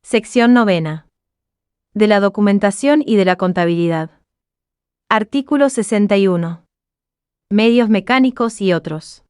Sección 9. De la documentación y de la contabilidad. Artículo 61. Medios mecánicos y otros.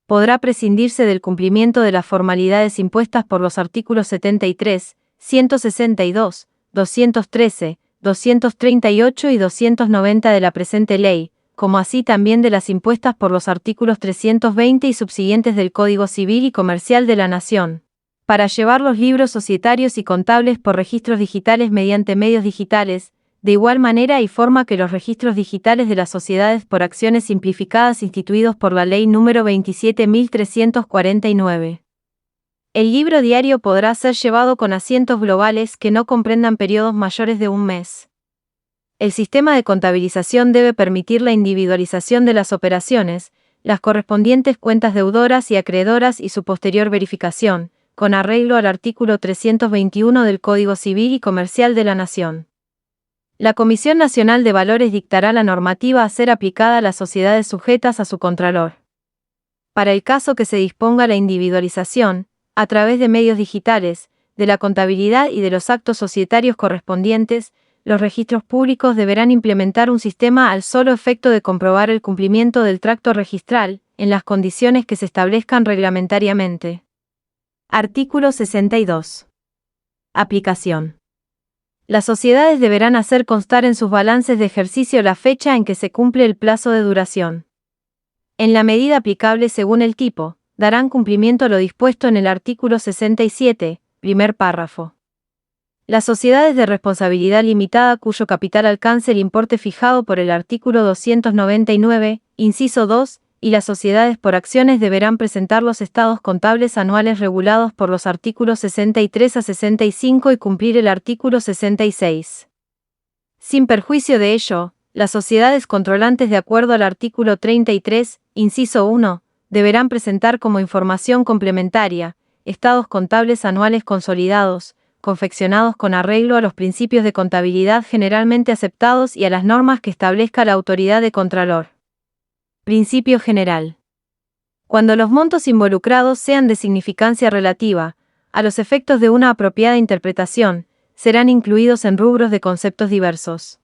Podrá prescindirse del cumplimiento de las formalidades impuestas por los artículos 73, 162, 213, 238 y 290 de la presente ley, como así también de las impuestas por los artículos 320 y subsiguientes del Código Civil y Comercial de la Nación, para llevar los libros societarios y contables por registros digitales mediante medios digitales, de igual manera y forma que los registros digitales de las sociedades por acciones simplificadas instituidos por la Ley nº 27.349. El libro diario podrá ser llevado con asientos globales que no comprendan periodos mayores de un mes. El sistema de contabilización debe permitir la individualización de las operaciones, las correspondientes cuentas deudoras y acreedoras y su posterior verificación, con arreglo al artículo 321 del Código Civil y Comercial de la Nación. La Comisión Nacional de Valores dictará la normativa a ser aplicada a las sociedades sujetas a su contralor. Para el caso que se disponga la individualización, a través de medios digitales, de la contabilidad y de los actos societarios correspondientes, los registros públicos deberán implementar un sistema al solo efecto de comprobar el cumplimiento del tracto registral, en las condiciones que se establezcan reglamentariamente. Artículo 62. Aplicación. Las sociedades deberán hacer constar en sus balances de ejercicio la fecha en que se cumple el plazo de duración. En la medida aplicable según el tipo, darán cumplimiento a lo dispuesto en el artículo 67, primer párrafo. Las sociedades de responsabilidad limitada cuyo capital alcance el importe fijado por el artículo 299, inciso 2, y las sociedades por acciones deberán presentar los estados contables anuales regulados por los artículos 63 a 65 y cumplir el artículo 66. Sin perjuicio de ello, las sociedades controlantes de acuerdo al artículo 33, inciso 1, deberán presentar como información complementaria, estados contables anuales consolidados, confeccionados con arreglo a los principios de contabilidad generalmente aceptados y a las normas que establezca la autoridad de contralor. Principio general. Cuando los montos involucrados sean de significancia relativa, a los efectos de una apropiada interpretación, serán incluidos en rubros de conceptos diversos.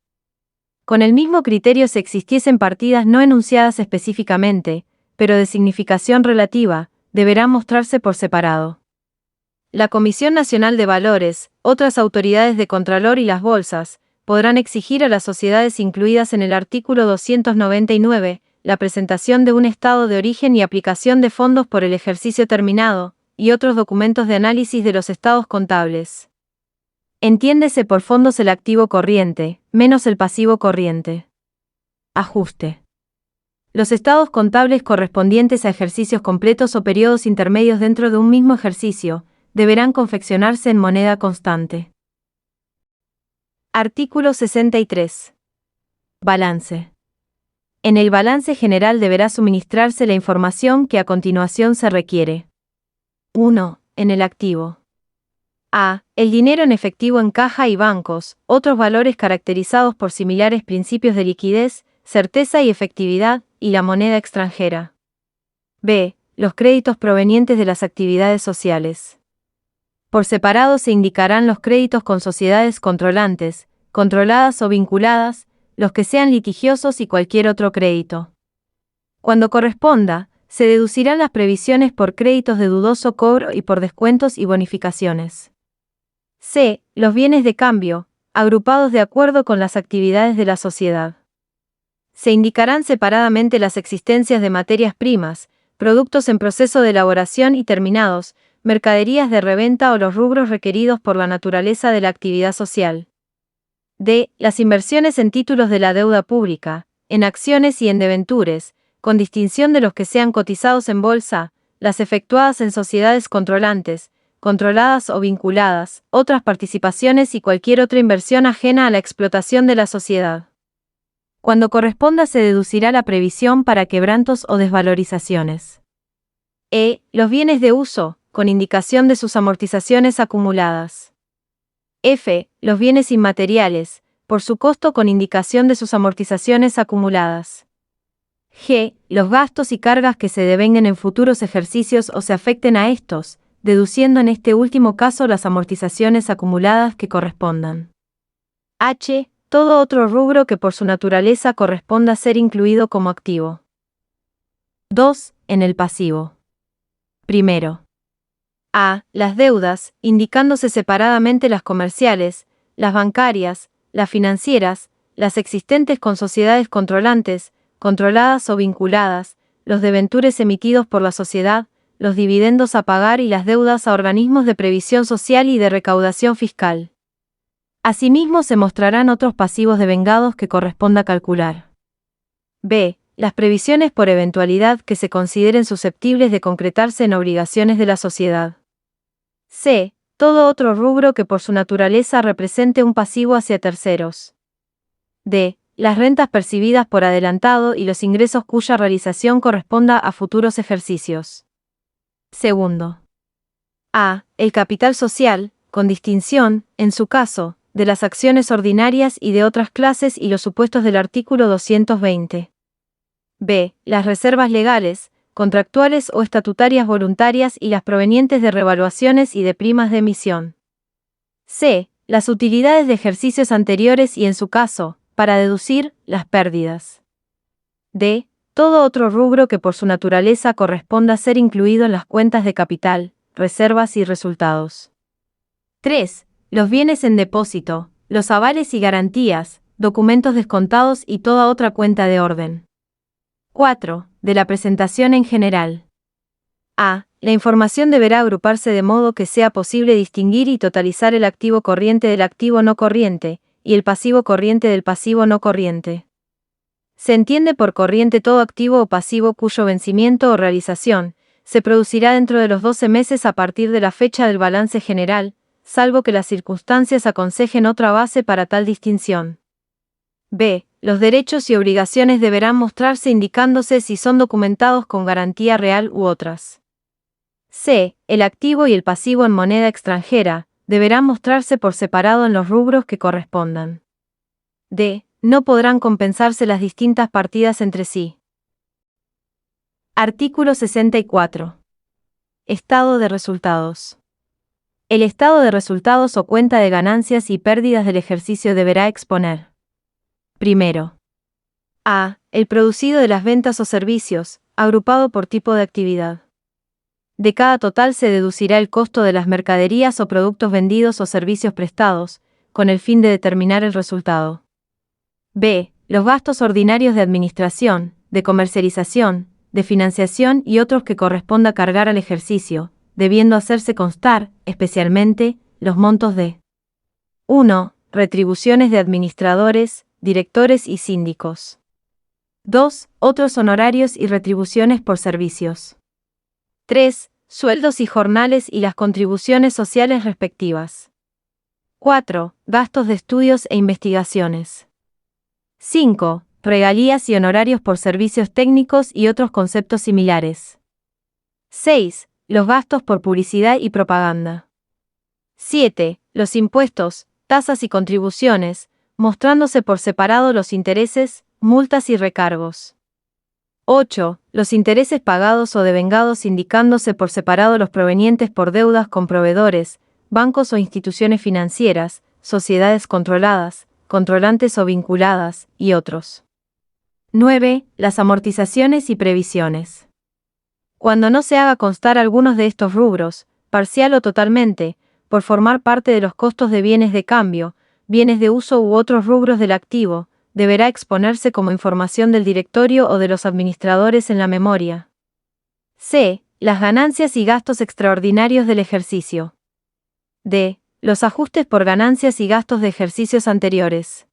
Con el mismo criterio si existiesen partidas no enunciadas específicamente, pero de significación relativa, deberán mostrarse por separado. La Comisión Nacional de Valores, otras autoridades de contralor y las bolsas, podrán exigir a las sociedades incluidas en el artículo 299, la presentación de un estado de origen y aplicación de fondos por el ejercicio terminado, y otros documentos de análisis de los estados contables. Entiéndese por fondos el activo corriente, menos el pasivo corriente. Ajuste. Los estados contables correspondientes a ejercicios completos o periodos intermedios dentro de un mismo ejercicio, deberán confeccionarse en moneda constante. Artículo 63. Balance. En el balance general deberá suministrarse la información que a continuación se requiere. 1. En el activo. A. El dinero en efectivo en caja y bancos, otros valores caracterizados por similares principios de liquidez, certeza y efectividad, y la moneda extranjera. B. Los créditos provenientes de las actividades sociales. Por separado se indicarán los créditos con sociedades controlantes, controladas o vinculadas, los que sean litigiosos y cualquier otro crédito. Cuando corresponda, se deducirán las previsiones por créditos de dudoso cobro y por descuentos y bonificaciones. C. Los bienes de cambio, agrupados de acuerdo con las actividades de la sociedad. Se indicarán separadamente las existencias de materias primas, productos en proceso de elaboración y terminados, mercaderías de reventa o los rubros requeridos por la naturaleza de la actividad social. D. Las inversiones en títulos de la deuda pública, en acciones y en debentures, con distinción de los que sean cotizados en bolsa, las efectuadas en sociedades controlantes, controladas o vinculadas, otras participaciones y cualquier otra inversión ajena a la explotación de la sociedad. Cuando corresponda se deducirá la previsión para quebrantos o desvalorizaciones. E. Los bienes de uso, con indicación de sus amortizaciones acumuladas. F. Los bienes inmateriales, por su costo con indicación de sus amortizaciones acumuladas. G. Los gastos y cargas que se devenguen en futuros ejercicios o se afecten a estos, deduciendo en este último caso las amortizaciones acumuladas que correspondan. H. Todo otro rubro que por su naturaleza corresponda ser incluido como activo. 2. En el pasivo. Primero. A. Las deudas, indicándose separadamente las comerciales, las bancarias, las financieras, las existentes con sociedades controlantes, controladas o vinculadas, los debentures emitidos por la sociedad, los dividendos a pagar y las deudas a organismos de previsión social y de recaudación fiscal. Asimismo se mostrarán otros pasivos devengados que corresponda calcular. B. Las previsiones por eventualidad que se consideren susceptibles de concretarse en obligaciones de la sociedad. C. Todo otro rubro que por su naturaleza represente un pasivo hacia terceros. D. Las rentas percibidas por adelantado y los ingresos cuya realización corresponda a futuros ejercicios. Segundo. A. El capital social, con distinción, en su caso, de las acciones ordinarias y de otras clases y los supuestos del artículo 220. B. Las reservas legales, contractuales o estatutarias voluntarias y las provenientes de revaluaciones y de primas de emisión. C. Las utilidades de ejercicios anteriores y en su caso, para deducir, las pérdidas. D. Todo otro rubro que por su naturaleza corresponda ser incluido en las cuentas de capital, reservas y resultados. 3. Los bienes en depósito, los avales y garantías, documentos descontados y toda otra cuenta de orden. 4. De la presentación en general. A. La información deberá agruparse de modo que sea posible distinguir y totalizar el activo corriente del activo no corriente, y el pasivo corriente del pasivo no corriente. Se entiende por corriente todo activo o pasivo cuyo vencimiento o realización se producirá dentro de los 12 meses a partir de la fecha del balance general, salvo que las circunstancias aconsejen otra base para tal distinción. B. Los derechos y obligaciones deberán mostrarse indicándose si son documentados con garantía real u otras. C. El activo y el pasivo en moneda extranjera deberán mostrarse por separado en los rubros que correspondan. D. No podrán compensarse las distintas partidas entre sí. Artículo 64. Estado de resultados. El estado de resultados o cuenta de ganancias y pérdidas del ejercicio deberá exponer. Primero. A. El producido de las ventas o servicios, agrupado por tipo de actividad. De cada total se deducirá el costo de las mercaderías o productos vendidos o servicios prestados, con el fin de determinar el resultado. B. Los gastos ordinarios de administración, de comercialización, de financiación y otros que corresponda cargar al ejercicio, debiendo hacerse constar, especialmente, los montos de 1. Retribuciones de administradores, directores y síndicos. 2. Otros honorarios y retribuciones por servicios. 3. Sueldos y jornales y las contribuciones sociales respectivas. 4. Gastos de estudios e investigaciones. 5. Regalías y honorarios por servicios técnicos y otros conceptos similares. 6. Los gastos por publicidad y propaganda. 7. Los impuestos, tasas y contribuciones, mostrándose por separado los intereses, multas y recargos. 8. Los intereses pagados o devengados indicándose por separado los provenientes por deudas con proveedores, bancos o instituciones financieras, sociedades controladas, controlantes o vinculadas, y otros. 9. Las amortizaciones y previsiones. Cuando no se haga constar algunos de estos rubros, parcial o totalmente, por formar parte de los costos de bienes de cambio, bienes de uso u otros rubros del activo, deberá exponerse como información del directorio o de los administradores en la memoria. C. Las ganancias y gastos extraordinarios del ejercicio. D. Los ajustes por ganancias y gastos de ejercicios anteriores.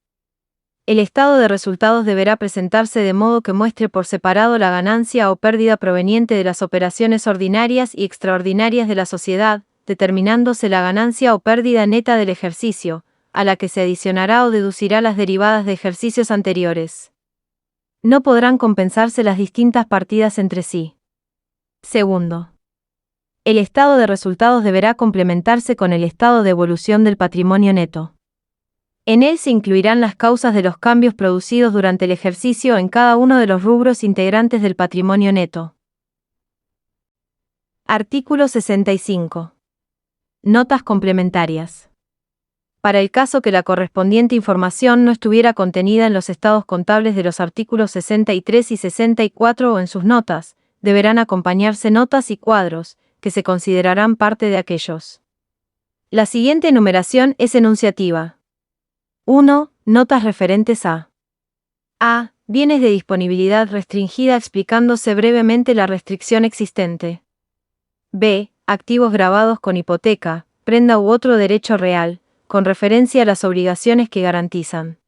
El estado de resultados deberá presentarse de modo que muestre por separado la ganancia o pérdida proveniente de las operaciones ordinarias y extraordinarias de la sociedad, determinándose la ganancia o pérdida neta del ejercicio, a la que se adicionará o deducirá las derivadas de ejercicios anteriores. No podrán compensarse las distintas partidas entre sí. Segundo. El estado de resultados deberá complementarse con el estado de evolución del patrimonio neto. En él se incluirán las causas de los cambios producidos durante el ejercicio en cada uno de los rubros integrantes del patrimonio neto. Artículo 65. Notas complementarias. Para el caso que la correspondiente información no estuviera contenida en los estados contables de los artículos 63 y 64 o en sus notas, deberán acompañarse notas y cuadros, que se considerarán parte de aquellos. La siguiente enumeración es enunciativa. 1. Notas referentes a A. Bienes de disponibilidad restringida explicándose brevemente la restricción existente. B. Activos grabados con hipoteca, prenda u otro derecho real, con referencia a las obligaciones que garantizan.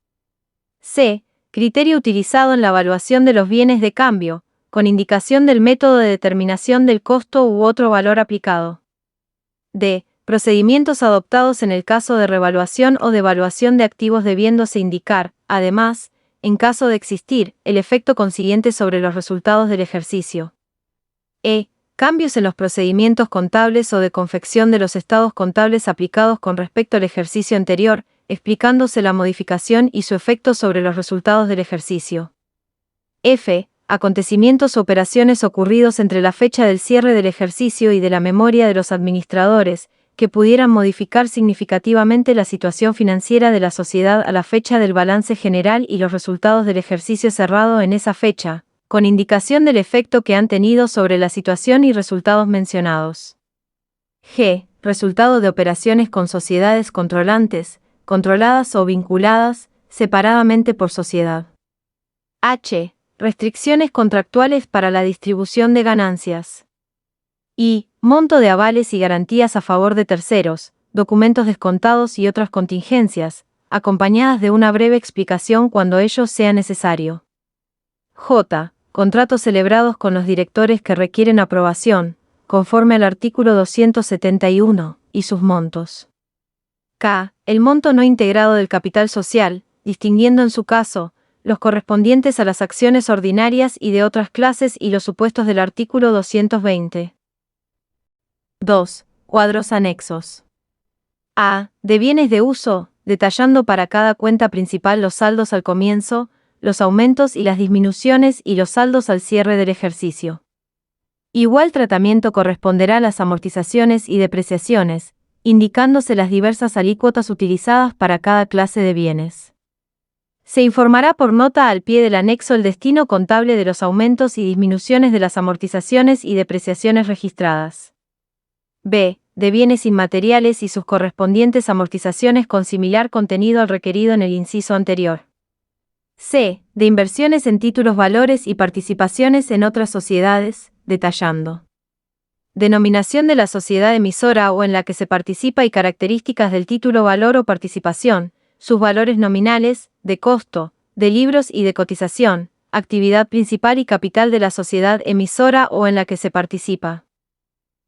C. Criterio utilizado en la evaluación de los bienes de cambio, con indicación del método de determinación del costo u otro valor aplicado. D. Procedimientos adoptados en el caso de revaluación o devaluación de activos debiéndose indicar, además, en caso de existir, el efecto consiguiente sobre los resultados del ejercicio. E. Cambios en los procedimientos contables o de confección de los estados contables aplicados con respecto al ejercicio anterior, explicándose la modificación y su efecto sobre los resultados del ejercicio. F. Acontecimientos o operaciones ocurridos entre la fecha del cierre del ejercicio y de la memoria de los administradores, que pudieran modificar significativamente la situación financiera de la sociedad a la fecha del balance general y los resultados del ejercicio cerrado en esa fecha, con indicación del efecto que han tenido sobre la situación y resultados mencionados. G. Resultado de operaciones con sociedades controlantes, controladas o vinculadas, separadamente por sociedad. H. Restricciones contractuales para la distribución de ganancias. I. Monto de avales y garantías a favor de terceros, documentos descontados y otras contingencias, acompañadas de una breve explicación cuando ello sea necesario. J. Contratos celebrados con los directores que requieren aprobación, conforme al artículo 271, y sus montos. K. El monto no integrado del capital social, distinguiendo en su caso, los correspondientes a las acciones ordinarias y de otras clases y los supuestos del artículo 220. 2. Cuadros anexos. A. De bienes de uso, detallando para cada cuenta principal los saldos al comienzo, los aumentos y las disminuciones y los saldos al cierre del ejercicio. Igual tratamiento corresponderá a las amortizaciones y depreciaciones, indicándose las diversas alícuotas utilizadas para cada clase de bienes. Se informará por nota al pie del anexo el destino contable de los aumentos y disminuciones de las amortizaciones y depreciaciones registradas. B. De bienes inmateriales y sus correspondientes amortizaciones con similar contenido al requerido en el inciso anterior. C. De inversiones en títulos valores y participaciones en otras sociedades, detallando. Denominación de la sociedad emisora o en la que se participa y características del título valor o participación, sus valores nominales, de costo, de libros y de cotización, actividad principal y capital de la sociedad emisora o en la que se participa.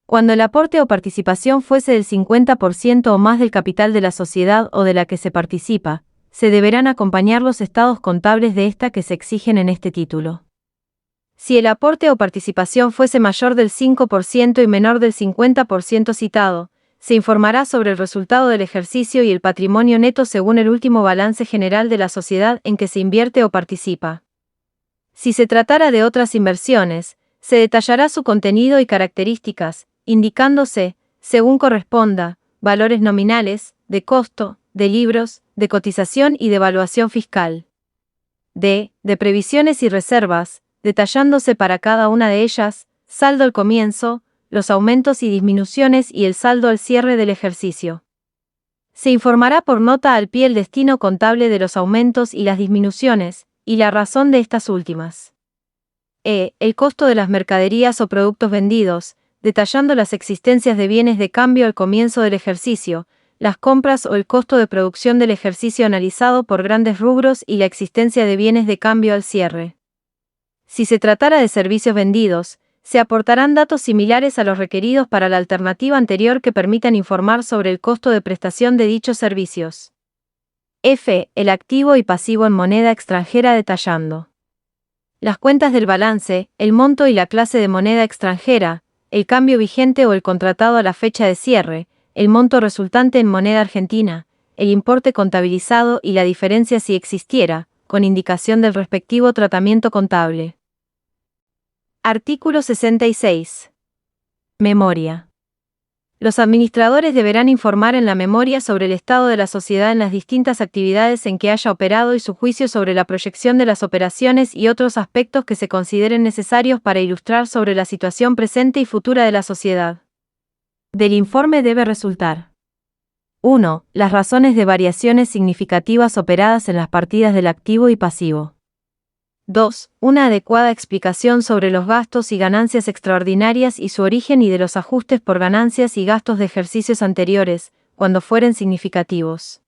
Cuando el aporte o participación fuese del 50% o más del capital de la sociedad o de la que se participa, se deberán acompañar los estados contables de esta que se exigen en este título. Si el aporte o participación fuese mayor del 5% y menor del 50% citado, se informará sobre el resultado del ejercicio y el patrimonio neto según el último balance general de la sociedad en que se invierte o participa. Si se tratara de otras inversiones, se detallará su contenido y características, indicándose, según corresponda, valores nominales, de costo, de libros, de cotización y de evaluación fiscal. D. De previsiones y reservas, detallándose para cada una de ellas, saldo al comienzo, los aumentos y disminuciones y el saldo al cierre del ejercicio. Se informará por nota al pie el destino contable de los aumentos y las disminuciones, y la razón de estas últimas. E. El costo de las mercaderías o productos vendidos, detallando las existencias de bienes de cambio al comienzo del ejercicio, las compras o el costo de producción del ejercicio analizado por grandes rubros y la existencia de bienes de cambio al cierre. Si se tratara de servicios vendidos, se aportarán datos similares a los requeridos para la alternativa anterior que permitan informar sobre el costo de prestación de dichos servicios. F. El activo y pasivo en moneda extranjera detallando las cuentas del balance, el monto y la clase de moneda extranjera, el cambio vigente o el contratado a la fecha de cierre, el monto resultante en moneda argentina, el importe contabilizado y la diferencia si existiera, con indicación del respectivo tratamiento contable. Artículo 66. Memoria. Los administradores deberán informar en la memoria sobre el estado de la sociedad en las distintas actividades en que haya operado y su juicio sobre la proyección de las operaciones y otros aspectos que se consideren necesarios para ilustrar sobre la situación presente y futura de la sociedad. Del informe debe resultar: 1. Las razones de variaciones significativas operadas en las partidas del activo y pasivo. 2. Una adecuada explicación sobre los gastos y ganancias extraordinarias y su origen y de los ajustes por ganancias y gastos de ejercicios anteriores, cuando fueren significativos.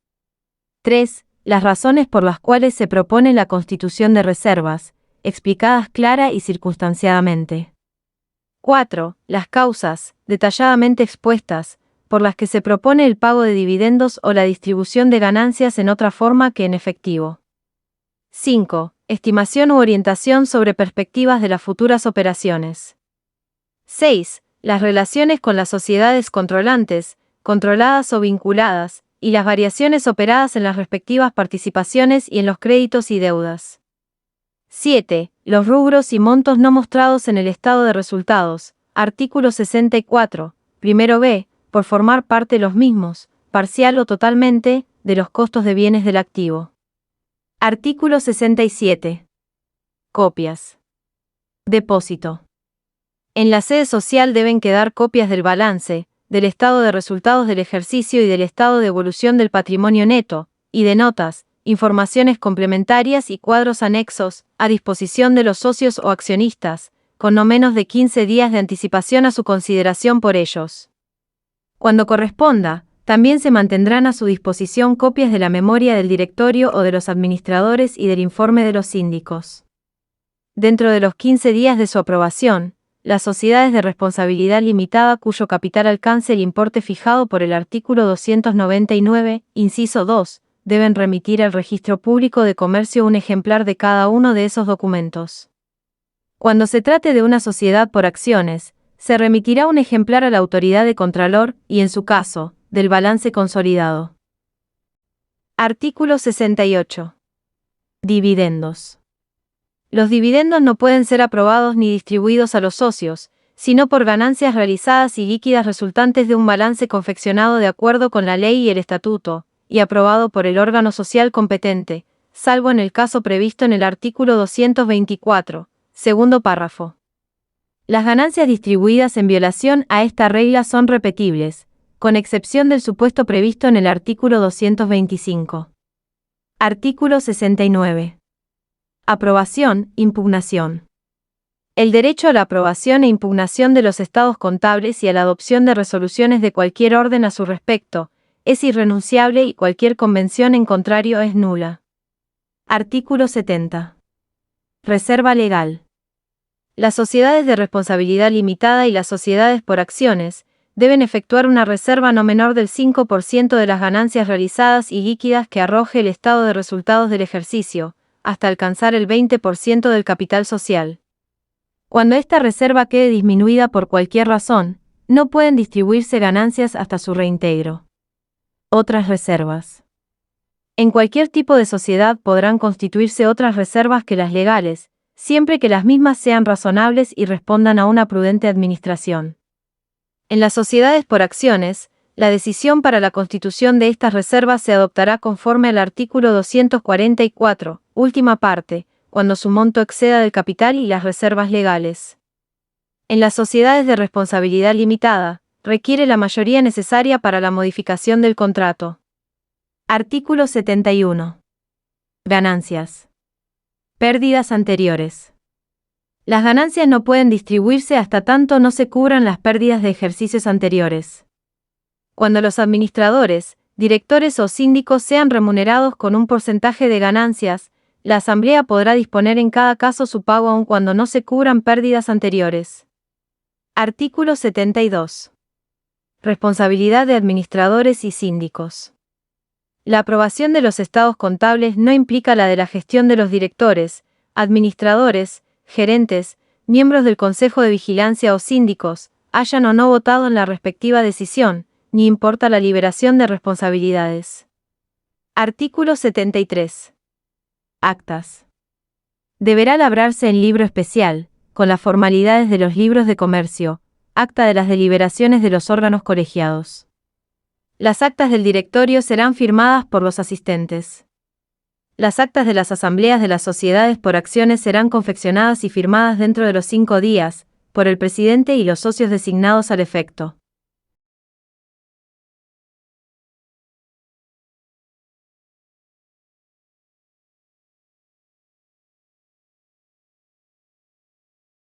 3. Las razones por las cuales se propone la constitución de reservas, explicadas clara y circunstanciadamente. 4. Las causas, detalladamente expuestas, por las que se propone el pago de dividendos o la distribución de ganancias en otra forma que en efectivo. 5. Estimación u orientación sobre perspectivas de las futuras operaciones. 6. Las relaciones con las sociedades controlantes, controladas o vinculadas, y las variaciones operadas en las respectivas participaciones y en los créditos y deudas. 7. Los rubros y montos no mostrados en el estado de resultados, artículo 64, primero b, por formar parte los mismos, parcial o totalmente, de los costos de bienes del activo. Artículo 67. Copias. Depósito. En la sede social deben quedar copias del balance, del estado de resultados del ejercicio y del estado de evolución del patrimonio neto, y de notas, informaciones complementarias y cuadros anexos, a disposición de los socios o accionistas, con no menos de 15 días de anticipación a su consideración por ellos. Cuando corresponda, también se mantendrán a su disposición copias de la memoria del directorio o de los administradores y del informe de los síndicos. Dentro de los 15 días de su aprobación, las sociedades de responsabilidad limitada cuyo capital alcance el importe fijado por el artículo 299, inciso 2, deben remitir al Registro Público de Comercio un ejemplar de cada uno de esos documentos. Cuando se trate de una sociedad por acciones, se remitirá un ejemplar a la autoridad de Contralor y, en su caso, del balance consolidado. Artículo 68. Dividendos. Los dividendos no pueden ser aprobados ni distribuidos a los socios, sino por ganancias realizadas y líquidas resultantes de un balance confeccionado de acuerdo con la ley y el estatuto, y aprobado por el órgano social competente, salvo en el caso previsto en el artículo 224, segundo párrafo. Las ganancias distribuidas en violación a esta regla son repetibles, con excepción del supuesto previsto en el artículo 225. Artículo 69. Aprobación, impugnación. El derecho a la aprobación e impugnación de los estados contables y a la adopción de resoluciones de cualquier orden a su respecto es irrenunciable y cualquier convención en contrario es nula. Artículo 70. Reserva legal. Las sociedades de responsabilidad limitada y las sociedades por acciones deben efectuar una reserva no menor del 5% de las ganancias realizadas y líquidas que arroje el estado de resultados del ejercicio, hasta alcanzar el 20% del capital social. Cuando esta reserva quede disminuida por cualquier razón, no pueden distribuirse ganancias hasta su reintegro. Otras reservas. En cualquier tipo de sociedad podrán constituirse otras reservas que las legales, siempre que las mismas sean razonables y respondan a una prudente administración. En las sociedades por acciones, la decisión para la constitución de estas reservas se adoptará conforme al artículo 244, última parte, cuando su monto exceda del capital y las reservas legales. En las sociedades de responsabilidad limitada, requiere la mayoría necesaria para la modificación del contrato. Artículo 71. Ganancias. Pérdidas anteriores. Las ganancias no pueden distribuirse hasta tanto no se cubran las pérdidas de ejercicios anteriores. Cuando los administradores, directores o síndicos sean remunerados con un porcentaje de ganancias, la Asamblea podrá disponer en cada caso su pago aun cuando no se cubran pérdidas anteriores. Artículo 72. Responsabilidad de administradores y síndicos. La aprobación de los estados contables no implica la de la gestión de los directores, administradores, gerentes, miembros del Consejo de Vigilancia o síndicos, hayan o no votado en la respectiva decisión, ni importa la liberación de responsabilidades. Artículo 73. Actas. Deberá labrarse en libro especial, con las formalidades de los libros de comercio, Acta de las deliberaciones de los órganos colegiados. Las actas del directorio serán firmadas por los asistentes. Las actas de las asambleas de las sociedades por acciones serán confeccionadas y firmadas dentro de los 5 días, por el presidente y los socios designados al efecto.